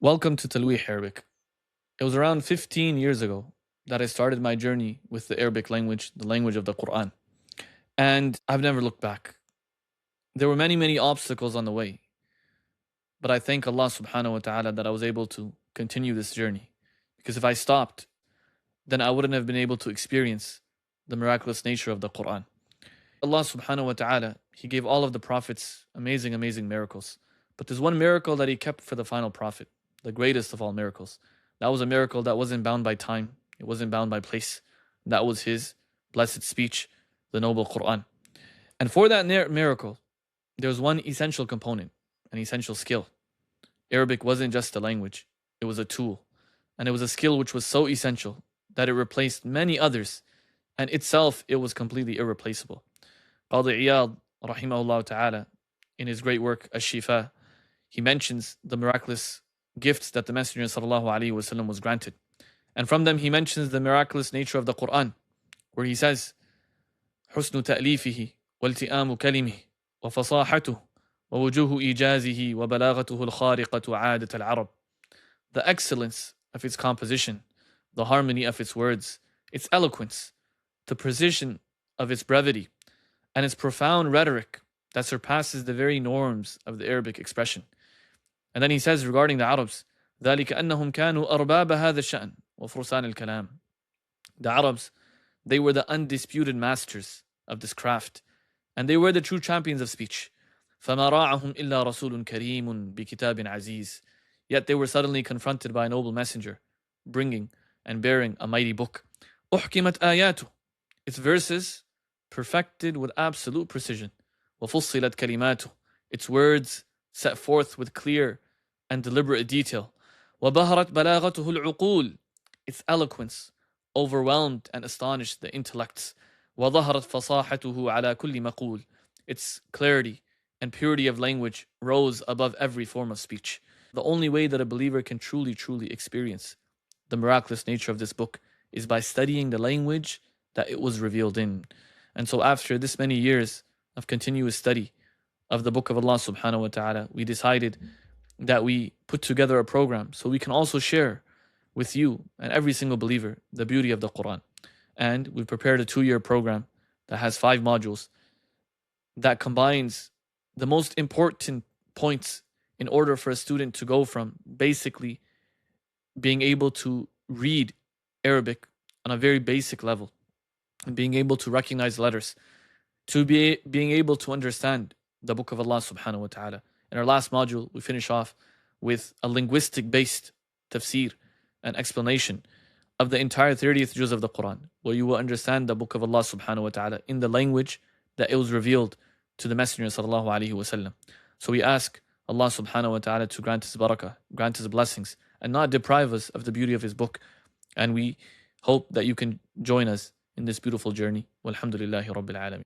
Welcome to Talweeh Arabic. It was around 15 years ago that I started my journey with the Arabic language, the language of the Qur'an. And I've never looked back. There were many, many obstacles on the way. But I thank Allah subhanahu wa ta'ala that I was able to continue this journey. Because if I stopped, then I wouldn't have been able to experience the miraculous nature of the Qur'an. Allah subhanahu wa ta'ala, He gave all of the prophets amazing, amazing miracles. But there's one miracle that He kept for the final prophet, the greatest of all miracles. That was a miracle that wasn't bound by time, it wasn't bound by place. That was His blessed speech, the noble Qur'an. And for that miracle, there was one essential component, an essential skill. Arabic wasn't just a language, it was a tool. And it was a skill which was so essential that it replaced many others, and itself it was completely irreplaceable. Qadi Iyad, rahimahullah ta'ala, in his great work, Ash-Shifa, he mentions the miraculous gifts that the Messenger sallallahu alaihi wasallam was granted. And from them he mentions the miraculous nature of the Qur'an, where he says, حسن تأليفه والتئام كلمه وفصاحته ووجوه إيجازه وبلاغته الخارقة عادة العرب. The excellence of its composition, the harmony of its words, its eloquence, the precision of its brevity, and its profound rhetoric that surpasses the very norms of the Arabic expression. And then he says regarding the Arabs, ذلك أنهم كانوا أرباب هذا الشأن وفرسان الكلام. The Arabs, they were the undisputed masters of this craft, and they were the true champions of speech. فما راعهم إلا رسول كريم بكتاب عزيز. Yet they were suddenly confronted by a noble messenger, bringing and bearing a mighty book. أحكمت آياته. Its verses perfected with absolute precision. وفصلت كلماته. Its words set forth with clear and deliberate detail. وبهرت بلاغته العقول. Its eloquence overwhelmed and astonished the intellects. وظهرت فصاحته على كل مقول. Its clarity and purity of language rose above every form of speech. The only way that a believer can truly, truly experience the miraculous nature of this book is by studying the language that it was revealed in. And so after this many years of continuous study of the book of Allah subhanahu wa ta'ala, we decided that we put together a program so we can also share with you and every single believer the beauty of the Qur'an. And we've prepared a 2-year program that has 5 modules that combines the most important points in order for a student to go from basically being able to read Arabic on a very basic level and being able to recognize letters, to being able to understand the book of Allah subhanahu wa ta'ala. In our last module, we finish off with a linguistic based tafsir, an explanation of the entire 30th juz of the Qur'an, where you will understand the book of Allah subhanahu wa ta'ala in the language that it was revealed to the Messenger sallallahu alaihi wasallam. So we ask Allah subhanahu wa ta'ala to grant His barakah, grant His blessings, and not deprive us of the beauty of His book. And we hope that you can join us in this beautiful journey. Walhamdulillahi Rabbil Alameen.